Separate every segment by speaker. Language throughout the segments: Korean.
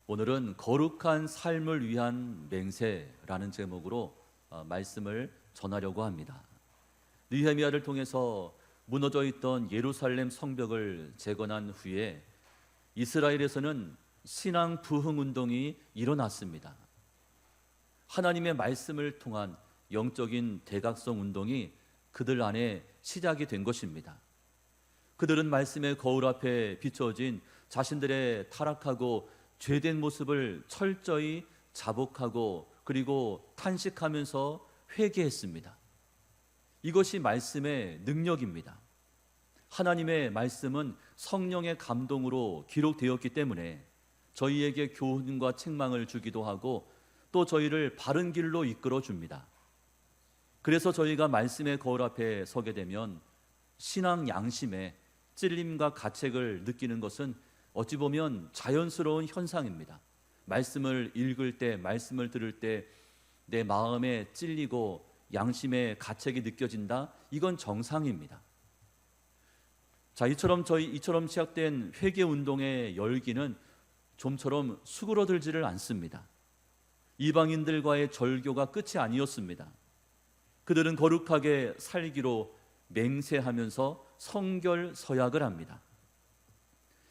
Speaker 1: 오늘은 거룩한 삶을 위한 맹세라는 제목으로 말씀을 전하려고 합니다. 느헤미야를 통해서 무너져 있던 예루살렘 성벽을 재건한 후에 이스라엘에서는 신앙 부흥 운동이 일어났습니다. 하나님의 말씀을 통한 영적인 대각성 운동이 그들 안에 시작이 된 것입니다. 그들은 말씀의 거울 앞에 비춰진 자신들의 타락하고 죄된 모습을 철저히 자복하고 그리고 탄식하면서 회개했습니다. 이것이 말씀의 능력입니다. 하나님의 말씀은 성령의 감동으로 기록되었기 때문에 저희에게 교훈과 책망을 주기도 하고 또 저희를 바른 길로 이끌어 줍니다. 그래서 저희가 말씀의 거울 앞에 서게 되면 신앙 양심에 찔림과 가책을 느끼는 것은 어찌 보면 자연스러운 현상입니다. 말씀을 읽을 때, 말씀을 들을 때 내 마음에 찔리고 양심의 가책이 느껴진다. 이건 정상입니다. 자, 이처럼 시작된 회개 운동의 열기는 좀처럼 수그러들지를 않습니다. 이방인들과의 절교가 끝이 아니었습니다. 그들은 거룩하게 살기로 맹세하면서 성결 서약을 합니다.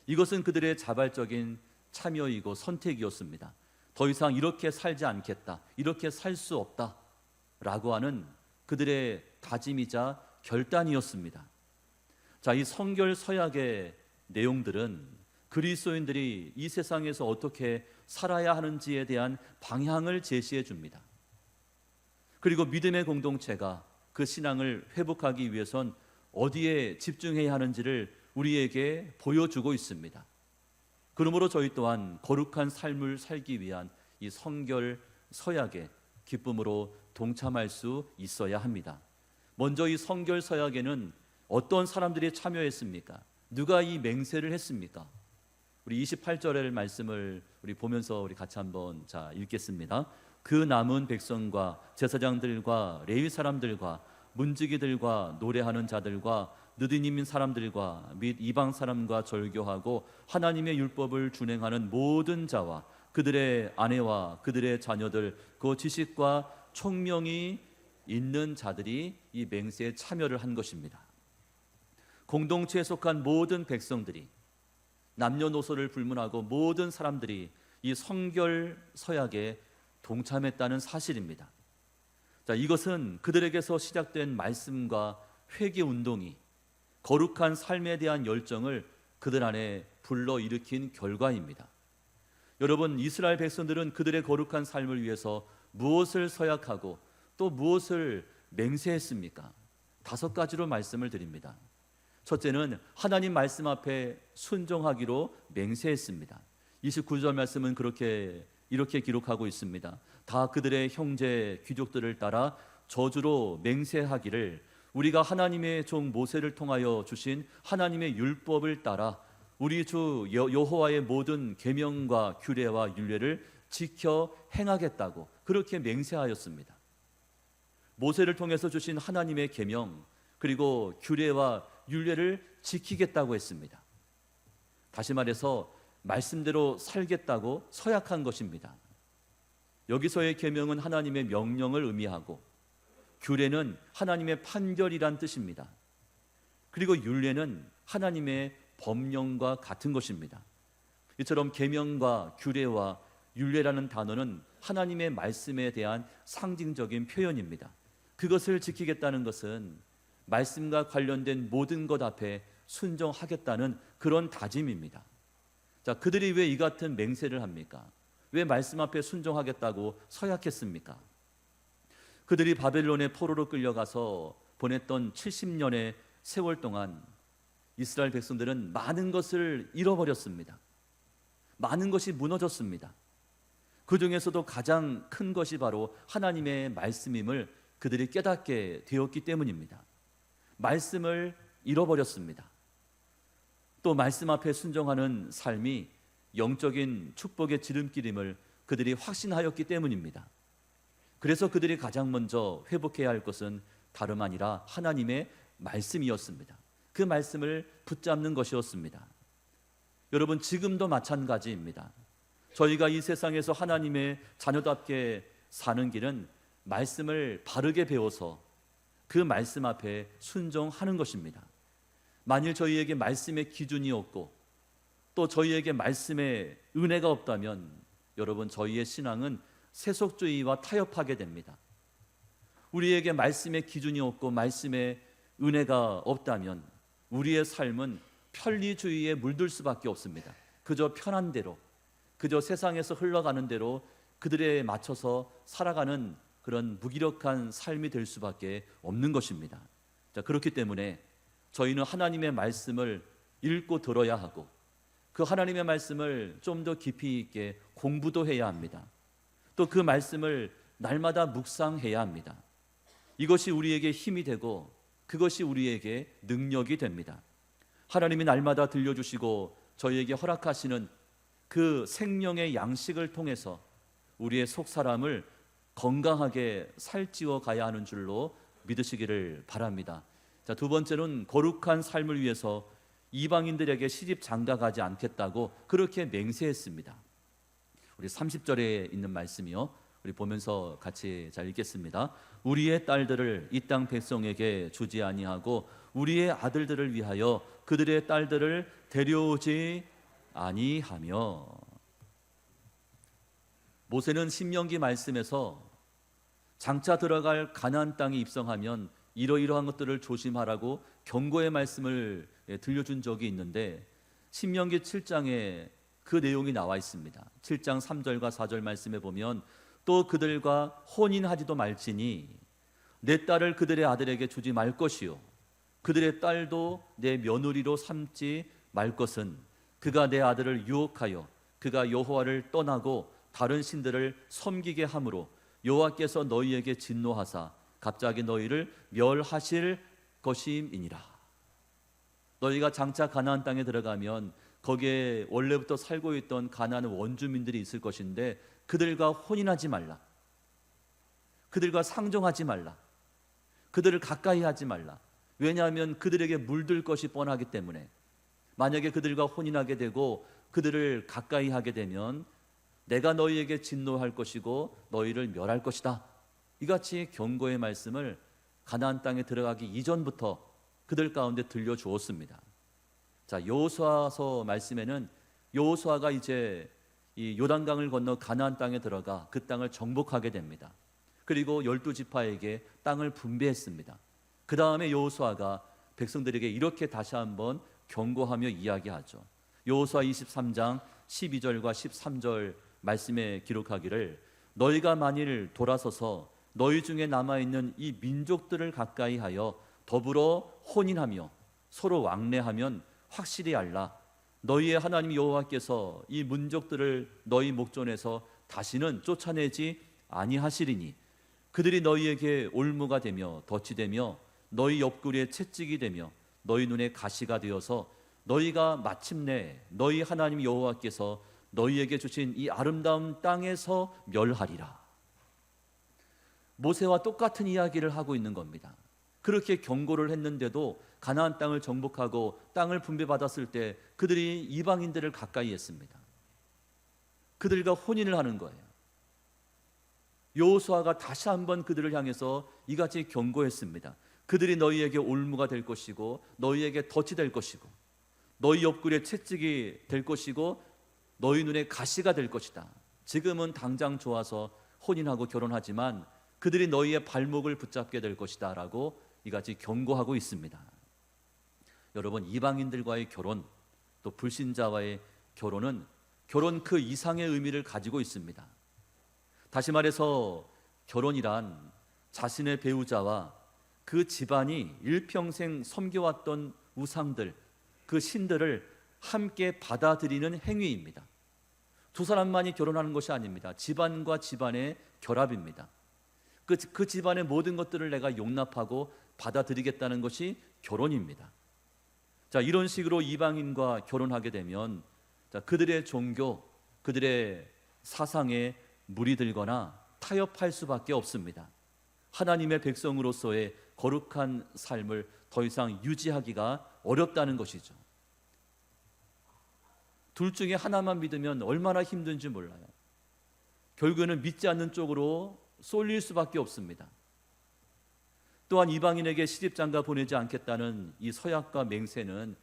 Speaker 1: 이것은 그들의 자발적인 참여이고 선택이었습니다. 더 이상 이렇게 살지 않겠다, 이렇게 살 수 없다 라고 하는 그들의 다짐이자 결단이었습니다. 자, 이 성결 서약의 내용들은 그리스도인들이 이 세상에서 어떻게 살아야 하는지에 대한 방향을 제시해 줍니다. 그리고 믿음의 공동체가 그 신앙을 회복하기 위해선 어디에 집중해야 하는지를 우리에게 보여주고 있습니다. 그러므로 저희 또한 거룩한 삶을 살기 위한 이 성결 서약에 기쁨으로 동참할 수 있어야 합니다. 먼저 이 성결 서약에는 어떤 사람들이 참여했습니까? 누가 이 맹세를 했습니까? 우리 28절의 말씀을 우리 보면서 우리 같이 한번 읽겠습니다. 그 남은 백성과 제사장들과 레위 사람들과 문지기들과 노래하는 자들과 느디님 사람들과 및 이방 사람과 절교하고 하나님의 율법을 준행하는 모든 자와 그들의 아내와 그들의 자녀들 그 지식과 총명이 있는 자들이 이 맹세에 참여를 한 것입니다. 공동체에 속한 모든 백성들이 남녀노소를 불문하고 모든 사람들이 이 성결 서약에 동참했다는 사실입니다. 자, 이것은 그들에게서 시작된 말씀과 회개 운동이 거룩한 삶에 대한 열정을 그들 안에 불러일으킨 결과입니다. 여러분, 이스라엘 백성들은 그들의 거룩한 삶을 위해서 무엇을 서약하고 또 무엇을 맹세했습니까? 5가지로 말씀을 드립니다. 첫째는 하나님 말씀 앞에 순종하기로 맹세했습니다. 29절 말씀은 이렇게 기록하고 있습니다. 다 그들의 형제 귀족들을 따라 저주로 맹세하기를 우리가 하나님의 종 모세를 통하여 주신 하나님의 율법을 따라 우리 주 여호와의 모든 계명과 규례와 율례를 지켜 행하겠다고 그렇게 맹세하였습니다. 모세를 통해서 주신 하나님의 계명 그리고 규례와 율례를 지키겠다고 했습니다. 다시 말해서 말씀대로 살겠다고 서약한 것입니다. 여기서의 계명은 하나님의 명령을 의미하고 규례는 하나님의 판결이란 뜻입니다. 그리고 율례는 하나님의 법령과 같은 것입니다. 이처럼 계명과 규례와 율례라는 단어는 하나님의 말씀에 대한 상징적인 표현입니다. 그것을 지키겠다는 것은 말씀과 관련된 모든 것 앞에 순종하겠다는 그런 다짐입니다. 자, 그들이 왜 이 같은 맹세를 합니까? 왜 말씀 앞에 순종하겠다고 서약했습니까? 그들이 바벨론의 포로로 끌려가서 보냈던 70년의 세월 동안 이스라엘 백성들은 많은 것을 잃어버렸습니다. 많은 것이 무너졌습니다. 그 중에서도 가장 큰 것이 바로 하나님의 말씀임을 그들이 깨닫게 되었기 때문입니다. 말씀을 잃어버렸습니다. 또 말씀 앞에 순종하는 삶이 영적인 축복의 지름길임을 그들이 확신하였기 때문입니다. 그래서 그들이 가장 먼저 회복해야 할 것은 다름 아니라 하나님의 말씀이었습니다. 그 말씀을 붙잡는 것이었습니다. 여러분, 지금도 마찬가지입니다. 저희가 이 세상에서 하나님의 자녀답게 사는 길은 말씀을 바르게 배워서 그 말씀 앞에 순종하는 것입니다. 만일 저희에게 말씀의 기준이 없고 또 저희에게 말씀의 은혜가 없다면 여러분, 저희의 신앙은 세속주의와 타협하게 됩니다. 우리에게 말씀의 기준이 없고 말씀의 은혜가 없다면 우리의 삶은 편리주의에 물들 수밖에 없습니다. 그저 편한 대로, 그저 세상에서 흘러가는 대로 그들에 맞춰서 살아가는 그런 무기력한 삶이 될 수밖에 없는 것입니다. 자, 그렇기 때문에 저희는 하나님의 말씀을 읽고 들어야 하고 그 하나님의 말씀을 좀 더 깊이 있게 공부도 해야 합니다. 또 그 말씀을 날마다 묵상해야 합니다. 이것이 우리에게 힘이 되고 그것이 우리에게 능력이 됩니다. 하나님이 날마다 들려주시고 저희에게 허락하시는 그 생명의 양식을 통해서 우리의 속사람을 건강하게 살찌워 가야 하는 줄로 믿으시기를 바랍니다. 자, 두 번째는 거룩한 삶을 위해서 이방인들에게 시집 장가가지 않겠다고 그렇게 맹세했습니다. 우리 30절에 있는 말씀이요, 우리 보면서 같이 잘 읽겠습니다. 우리의 딸들을 이 땅 백성에게 주지 아니하고 우리의 아들들을 위하여 그들의 딸들을 데려오지 아니하며. 모세는 신명기 말씀에서 장차 들어갈 가나안 땅에 입성하면 이러이러한 것들을 조심하라고 경고의 말씀을 들려준 적이 있는데 신명기 7장에 그 내용이 나와 있습니다. 7장 3절과 4절 말씀에 보면 또 그들과 혼인하지도 말지니 내 딸을 그들의 아들에게 주지 말 것이요 그들의 딸도 내 며느리로 삼지 말 것은 그가 내 아들을 유혹하여 그가 여호와를 떠나고 다른 신들을 섬기게 함으로 여호와께서 너희에게 진노하사 갑자기 너희를 멸하실 것임이니라. 너희가 장차 가나안 땅에 들어가면 거기에 원래부터 살고 있던 가나안 원주민들이 있을 것인데 그들과 혼인하지 말라, 그들과 상종하지 말라, 그들을 가까이 하지 말라. 왜냐하면 그들에게 물들 것이 뻔하기 때문에 만약에 그들과 혼인하게 되고 그들을 가까이 하게 되면 내가 너희에게 진노할 것이고 너희를 멸할 것이다. 이같이 경고의 말씀을 가나안 땅에 들어가기 이전부터 그들 가운데 들려주었습니다. 자, 여호수아서 말씀에는 여호수아가 이제 이 요단강을 건너 가나안 땅에 들어가 그 땅을 정복하게 됩니다. 그리고 12지파에게 땅을 분배했습니다. 그 다음에 여호수아가 백성들에게 이렇게 다시 한번 경고하며 이야기하죠. 여호수아 23장 12절과 13절 말씀에 기록하기를 너희가 만일 돌아서서 너희 중에 남아있는 이 민족들을 가까이 하여 더불어 혼인하며 서로 왕래하면 확실히 알라. 너희의 하나님 여호와께서 이 민족들을 너희 목전에서 다시는 쫓아내지 아니하시리니 그들이 너희에게 올무가 되며 덫이 되며 너희 옆구리에 채찍이 되며 너희 눈에 가시가 되어서 너희가 마침내 너희 하나님 여호와께서 너희에게 주신 이 아름다운 땅에서 멸하리라. 모세와 똑같은 이야기를 하고 있는 겁니다. 그렇게 경고를 했는데도 가나안 땅을 정복하고 땅을 분배받았을 때 그들이 이방인들을 가까이 했습니다. 그들과 혼인을 하는 거예요. 여호수아가 다시 한번 그들을 향해서 이같이 경고했습니다. 그들이 너희에게 올무가 될 것이고 너희에게 덫이 될 것이고 너희 옆구리에 채찍이 될 것이고 너희 눈에 가시가 될 것이다. 지금은 당장 좋아서 혼인하고 결혼하지만 그들이 너희의 발목을 붙잡게 될 것이다 라고 이같이 경고하고 있습니다. 여러분, 이방인들과의 결혼, 또 불신자와의 결혼은 결혼 그 이상의 의미를 가지고 있습니다. 다시 말해서 결혼이란 자신의 배우자와 그 집안이 일평생 섬겨왔던 우상들, 그 신들을 함께 받아들이는 행위입니다. 두 사람만이 결혼하는 것이 아닙니다. 집안과 집안의 결합입니다. 그 집안의 모든 것들을 내가 용납하고 받아들이겠다는 것이 결혼입니다. 자, 이런 식으로 이방인과 결혼하게 되면 자, 그들의 종교, 그들의 사상에 물이 들거나 타협할 수밖에 없습니다. 하나님의 백성으로서의 거룩한 삶을 더 이상 유지하기가 어렵다는 것이죠. 둘 중에 하나만 믿으면 얼마나 힘든지 몰라요. 결국에는 믿지 않는 쪽으로 쏠릴 수밖에 없습니다. 또한 이방인에게 시집장가 보내지 않겠다는 이 서약과 맹세는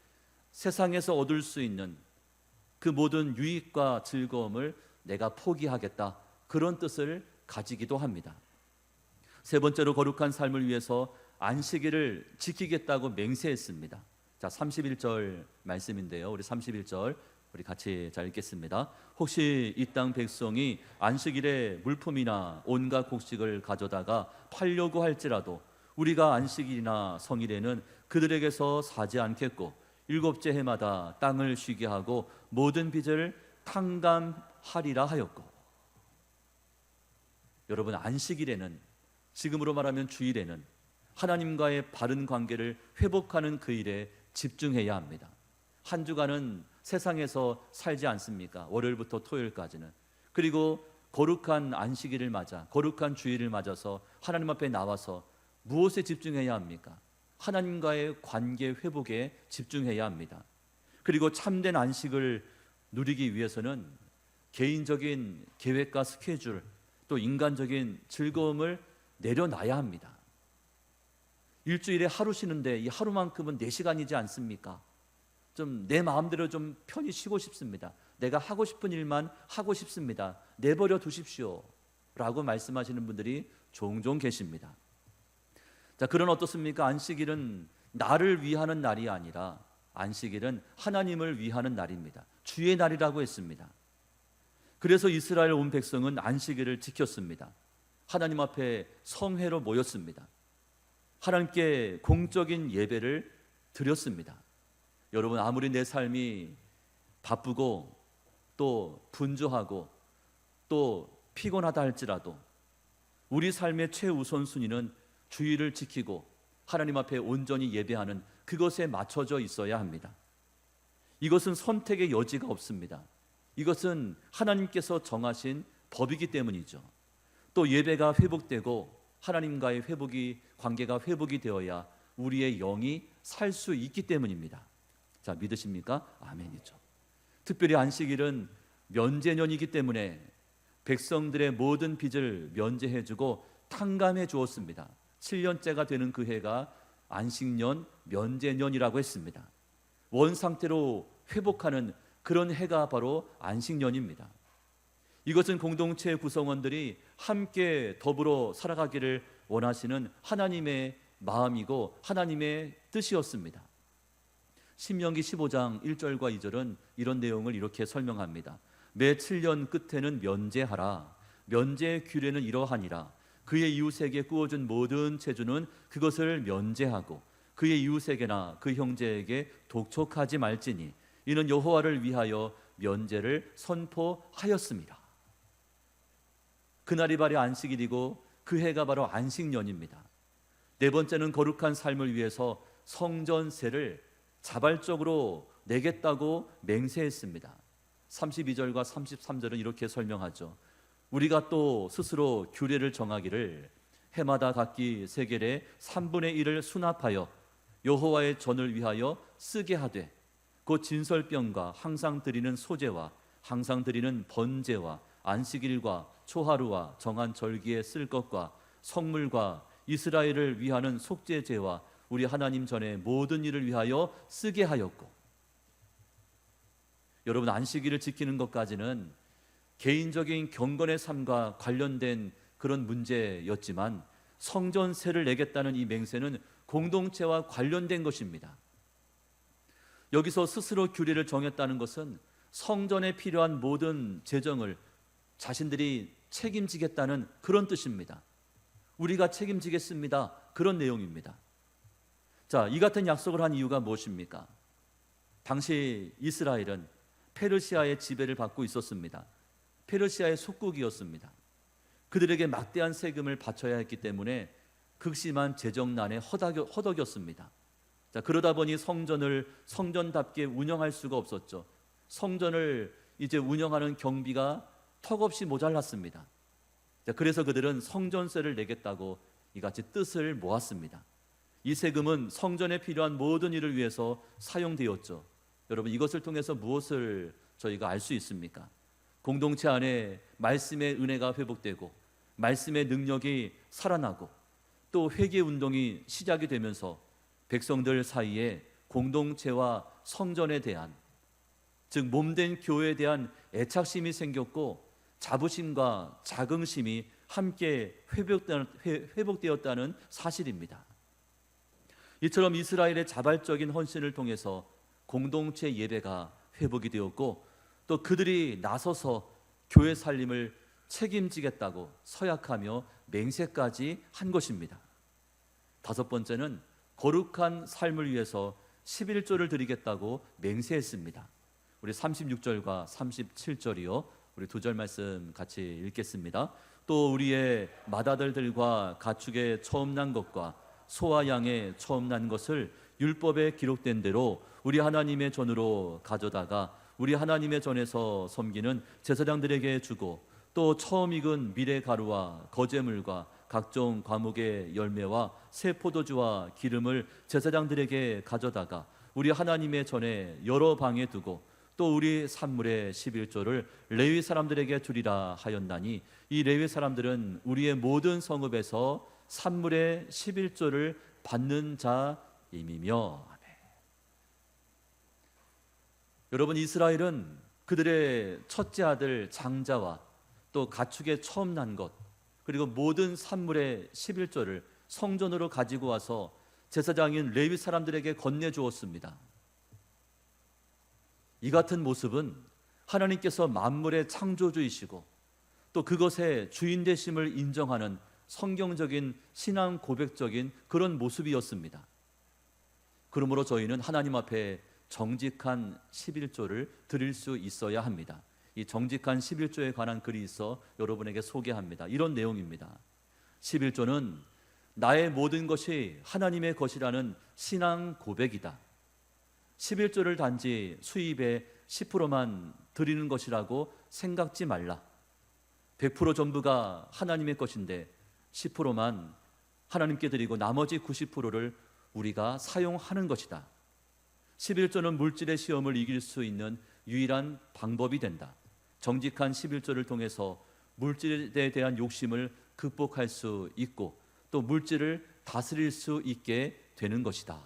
Speaker 1: 세상에서 얻을 수 있는 그 모든 유익과 즐거움을 내가 포기하겠다, 그런 뜻을 가지기도 합니다. 세 번째로 거룩한 삶을 위해서 안식일을 지키겠다고 맹세했습니다. 자, 31절 말씀인데요. 우리 31절 우리 같이 잘 읽겠습니다. 혹시 이 땅 백성이 안식일에 물품이나 온갖 곡식을 가져다가 팔려고 할지라도 우리가 안식일이나 성일에는 그들에게서 사지 않겠고 일곱째 해마다 땅을 쉬게 하고 모든 빚을 탕감하리라 하였고. 여러분, 안식일에는, 지금으로 말하면 주일에는 하나님과의 바른 관계를 회복하는 그 일에 집중해야 합니다. 한 주간은 세상에서 살지 않습니까? 월요일부터 토요일까지는. 그리고 거룩한 안식일을 맞아, 거룩한 주일을 맞아서 하나님 앞에 나와서 무엇에 집중해야 합니까? 하나님과의 관계 회복에 집중해야 합니다. 그리고 참된 안식을 누리기 위해서는 개인적인 계획과 스케줄, 또 인간적인 즐거움을 내려놔야 합니다. 일주일에 하루 쉬는데 이 하루만큼은 4시간이지 않습니까? 좀 내 마음대로 좀 편히 쉬고 싶습니다. 내가 하고 싶은 일만 하고 싶습니다. 내버려 두십시오 라고 말씀하시는 분들이 종종 계십니다. 자, 그런 어떻습니까? 안식일은 나를 위하는 날이 아니라 안식일은 하나님을 위하는 날입니다. 주의 날이라고 했습니다. 그래서 이스라엘 온 백성은 안식일을 지켰습니다. 하나님 앞에 성회로 모였습니다. 하나님께 공적인 예배를 드렸습니다. 여러분, 아무리 내 삶이 바쁘고 또 분주하고 또 피곤하다 할지라도 우리 삶의 최우선순위는 주의를 지키고 하나님 앞에 온전히 예배하는 그것에 맞춰져 있어야 합니다. 이것은 선택의 여지가 없습니다. 이것은 하나님께서 정하신 법이기 때문이죠. 또 예배가 회복되고 하나님과의 관계가 회복이 되어야 우리의 영이 살 수 있기 때문입니다. 자, 믿으십니까? 아멘이죠. 특별히 안식일은 면제년이기 때문에 백성들의 모든 빚을 면제해주고 탕감해 주었습니다. 7년째가 되는 그 해가 안식년, 면제년이라고 했습니다. 원상태로 회복하는 그런 해가 바로 안식년입니다. 이것은 공동체 구성원들이 함께 더불어 살아가기를 원하시는 하나님의 마음이고 하나님의 뜻이었습니다. 신명기 15장 1절과 2절은 이런 내용을 이렇게 설명합니다. 매 7년 끝에는 면제하라. 면제의 규례는 이러하니라. 그의 이웃에게 구워준 모든 재주는 그것을 면제하고 그의 이웃에게나 그 형제에게 독촉하지 말지니 이는 여호와를 위하여 면제를 선포하였습니다. 그날이 바로 안식일이고 그 해가 바로 안식년입니다. 네 번째는 거룩한 삶을 위해서 성전세를 자발적으로 내겠다고 맹세했습니다. 32절과 33절은 이렇게 설명하죠. 우리가 또 스스로 규례를 정하기를 해마다 각기 세겔의 3분의 1을 수납하여 여호와의 전을 위하여 쓰게 하되 곧 진설병과 항상 드리는 소제와 항상 드리는 번제와 안식일과 초하루와 정한 절기에 쓸 것과 성물과 이스라엘을 위하는 속죄제와 우리 하나님 전에 모든 일을 위하여 쓰게 하였고. 여러분, 안식일을 지키는 것까지는 개인적인 경건의 삶과 관련된 그런 문제였지만 성전세를 내겠다는 이 맹세는 공동체와 관련된 것입니다. 여기서 스스로 규례를 정했다는 것은 성전에 필요한 모든 재정을 자신들이 책임지겠다는 그런 뜻입니다. 우리가 책임지겠습니다. 그런 내용입니다. 자, 이 같은 약속을 한 이유가 무엇입니까? 당시 이스라엘은 페르시아의 지배를 받고 있었습니다. 페르시아의 속국이었습니다. 그들에게 막대한 세금을 바쳐야 했기 때문에 극심한 재정난에 허덕였습니다. 자, 그러다 보니 성전을 성전답게 운영할 수가 없었죠. 성전을 이제 운영하는 경비가 턱없이 모자랐습니다. 자, 그래서 그들은 성전세를 내겠다고 이같이 뜻을 모았습니다. 이 세금은 성전에 필요한 모든 일을 위해서 사용되었죠. 여러분, 이것을 통해서 무엇을 저희가 알 수 있습니까? 공동체 안에 말씀의 은혜가 회복되고 말씀의 능력이 살아나고 또 회개 운동이 시작이 되면서 백성들 사이에 공동체와 성전에 대한, 즉 몸된 교회에 대한 애착심이 생겼고 자부심과 자긍심이 함께 회복되었다는 사실입니다. 이처럼 이스라엘의 자발적인 헌신을 통해서 공동체 예배가 회복이 되었고 또 그들이 나서서 교회 살림을 책임지겠다고 서약하며 맹세까지 한 것입니다. 다섯 번째는 거룩한 삶을 위해서 11조를 드리겠다고 맹세했습니다. 우리 36절과 37절이요. 우리 두 절 말씀 같이 읽겠습니다. 또 우리의 맏아들들과 가축의 처음 난 것과 소와 양의 처음 난 것을 율법에 기록된 대로 우리 하나님의 전으로 가져다가 우리 하나님의 전에서 섬기는 제사장들에게 주고 또 처음 익은 미래 가루와 거제물과 각종 과목의 열매와 새 포도주와 기름을 제사장들에게 가져다가 우리 하나님의 전에 여러 방에 두고 또 우리 산물의 11조를 레위 사람들에게 주리라 하였나니 이 레위 사람들은 우리의 모든 성읍에서 산물의 11조를 받는 자임이며. 아멘. 여러분, 이스라엘은 그들의 첫째 아들 장자와 또 가축의 처음 난 것 그리고 모든 산물의 11조를 성전으로 가지고 와서 제사장인 레위 사람들에게 건네주었습니다. 이 같은 모습은 하나님께서 만물의 창조주이시고 또 그것의 주인 되심을 인정하는 성경적인 신앙 고백적인 그런 모습이었습니다. 그러므로 저희는 하나님 앞에 정직한 11조를 드릴 수 있어야 합니다. 이 정직한 11조에 관한 글이 있어 여러분에게 소개합니다. 이런 내용입니다. 11조는 나의 모든 것이 하나님의 것이라는 신앙 고백이다. 11조를 단지 수입의 10%만 드리는 것이라고 생각지 말라. 100% 전부가 하나님의 것인데 10%만 하나님께 드리고 나머지 90%를 우리가 사용하는 것이다. 11조는 물질의 시험을 이길 수 있는 유일한 방법이 된다. 정직한 11조를 통해서 물질에 대한 욕심을 극복할 수 있고 또 물질을 다스릴 수 있게 되는 것이다.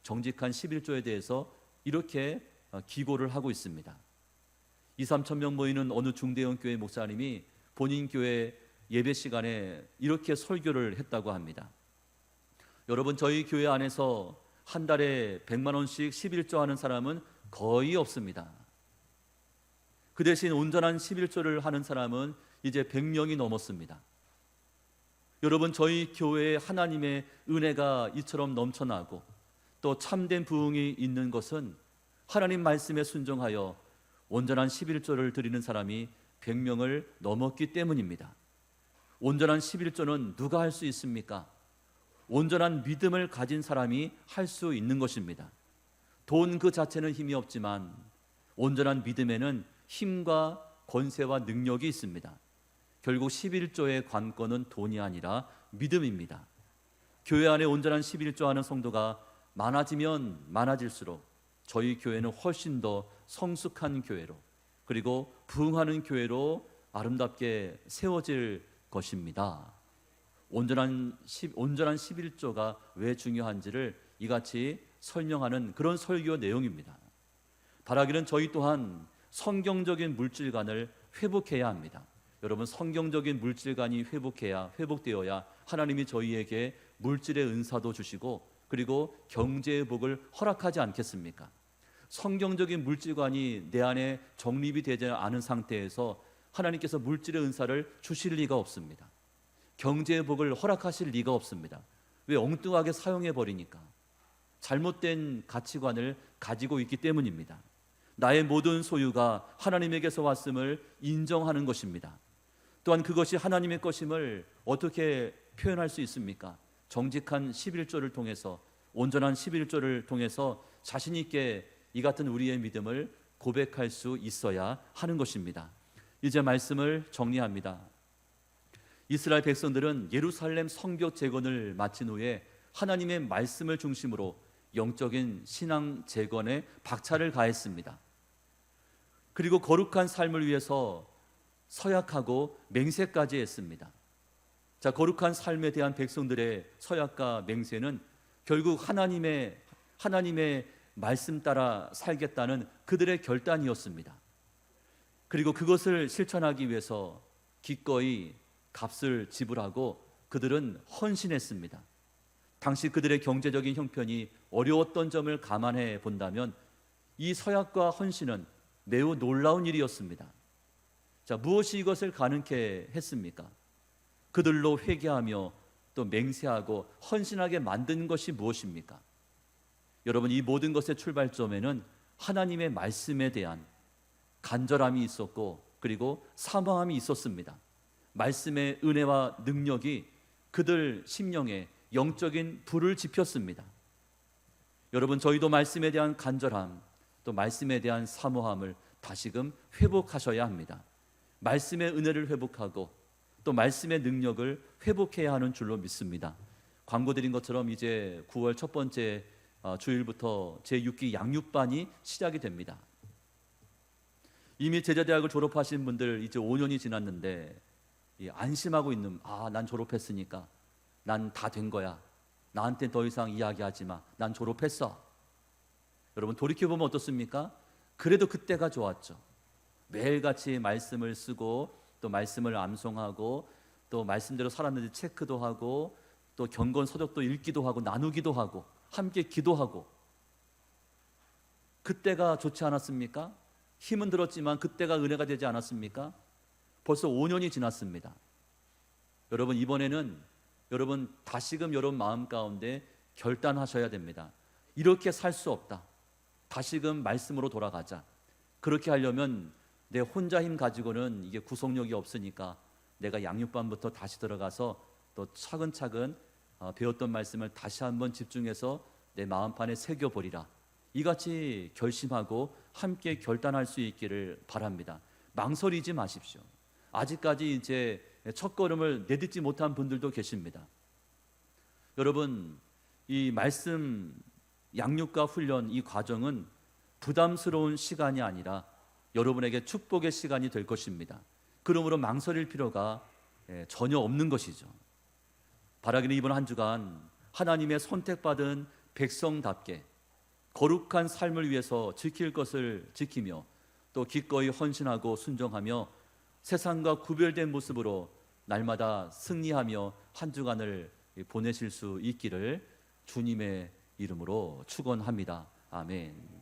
Speaker 1: 정직한 11조에 대해서 이렇게 기고를 하고 있습니다. 2-3천 명 모이는 어느 중대형 교회 목사님이 본인 교회 예배 시간에 이렇게 설교를 했다고 합니다. 여러분, 저희 교회 안에서 한 달에 100만 원씩 11조 하는 사람은 거의 없습니다. 그 대신 온전한 11조를 하는 사람은 이제 100명이 넘었습니다. 여러분, 저희 교회에 하나님의 은혜가 이처럼 넘쳐나고 또 참된 부흥이 있는 것은 하나님 말씀에 순종하여 온전한 11조를 드리는 사람이 100명을 넘었기 때문입니다. 온전한 11조는 누가 할 수 있습니까? 온전한 믿음을 가진 사람이 할 수 있는 것입니다. 돈 그 자체는 힘이 없지만 온전한 믿음에는 힘과 권세와 능력이 있습니다. 결국 11조의 관건은 돈이 아니라 믿음입니다. 교회 안에 온전한 11조 하는 성도가 많아지면 많아질수록 저희 교회는 훨씬 더 성숙한 교회로 그리고 부흥하는 교회로 아름답게 세워질 것입니다. 온전한 11조가 왜 중요한지를 이같이 설명하는 그런 설교 내용입니다. 바라기는 저희 또한 성경적인 물질관을 회복해야 합니다. 여러분, 성경적인 물질관이 회복되어야 하나님이 저희에게 물질의 은사도 주시고 그리고 경제의 복을 허락하지 않겠습니까? 성경적인 물질관이 내 안에 정립이 되지 않은 상태에서 하나님께서 물질의 은사를 주실 리가 없습니다. 경제의 복을 허락하실 리가 없습니다. 왜? 엉뚱하게 사용해 버리니까. 잘못된 가치관을 가지고 있기 때문입니다. 나의 모든 소유가 하나님에게서 왔음을 인정하는 것입니다. 또한 그것이 하나님의 것임을 어떻게 표현할 수 있습니까? 정직한 11조를 통해서 온전한 11조를 통해서 자신 있게 이 같은 우리의 믿음을 고백할 수 있어야 하는 것입니다. 이제 말씀을 정리합니다. 이스라엘 백성들은 예루살렘 성벽 재건을 마친 후에 하나님의 말씀을 중심으로 영적인 신앙 재건에 박차를 가했습니다. 그리고 거룩한 삶을 위해서 서약하고 맹세까지 했습니다. 자, 거룩한 삶에 대한 백성들의 서약과 맹세는 결국 하나님의 말씀 따라 살겠다는 그들의 결단이었습니다. 그리고 그것을 실천하기 위해서 기꺼이 값을 지불하고 그들은 헌신했습니다. 당시 그들의 경제적인 형편이 어려웠던 점을 감안해 본다면 이 서약과 헌신은 매우 놀라운 일이었습니다. 자, 무엇이 이것을 가능케 했습니까? 그들로 회개하며 또 맹세하고 헌신하게 만든 것이 무엇입니까? 여러분, 이 모든 것의 출발점에는 하나님의 말씀에 대한 간절함이 있었고 그리고 사모함이 있었습니다. 말씀의 은혜와 능력이 그들 심령에 영적인 불을 지폈습니다. 여러분, 저희도 말씀에 대한 간절함 또 말씀에 대한 사모함을 다시금 회복하셔야 합니다. 말씀의 은혜를 회복하고 또 말씀의 능력을 회복해야 하는 줄로 믿습니다. 광고 드린 것처럼 이제 9월 첫 번째 주일부터 제6기 양육반이 시작이 됩니다. 이미 제자대학을 졸업하신 분들 이제 5년이 지났는데 안심하고 있는, 난 졸업했으니까 난 다 된 거야, 나한테 더 이상 이야기하지 마, 난 졸업했어. 여러분, 돌이켜보면 어떻습니까? 그래도 그때가 좋았죠. 매일같이 말씀을 쓰고 또 말씀을 암송하고 또 말씀대로 살았는지 체크도 하고 또 경건 서적도 읽기도 하고 나누기도 하고 함께 기도하고, 그때가 좋지 않았습니까? 힘은 들었지만 그때가 은혜가 되지 않았습니까? 벌써 5년이 지났습니다. 여러분, 이번에는 여러분 다시금 여러분 마음 가운데 결단하셔야 됩니다. 이렇게 살 수 없다. 다시금 말씀으로 돌아가자. 그렇게 하려면 내 혼자 힘 가지고는 이게 구속력이 없으니까 내가 양육반부터 다시 들어가서 또 차근차근 배웠던 말씀을 다시 한번 집중해서 내 마음판에 새겨보리라. 이같이 결심하고 함께 결단할 수 있기를 바랍니다. 망설이지 마십시오. 아직까지 이제 첫 걸음을 내딛지 못한 분들도 계십니다. 여러분, 이 말씀 양육과 훈련 이 과정은 부담스러운 시간이 아니라 여러분에게 축복의 시간이 될 것입니다. 그러므로 망설일 필요가 전혀 없는 것이죠. 바라기는 이번 한 주간 하나님의 선택받은 백성답게 거룩한 삶을 위해서 지킬 것을 지키며 또 기꺼이 헌신하고 순종하며 세상과 구별된 모습으로 날마다 승리하며 한 주간을 보내실 수 있기를 주님의 이름으로 축원합니다. 아멘.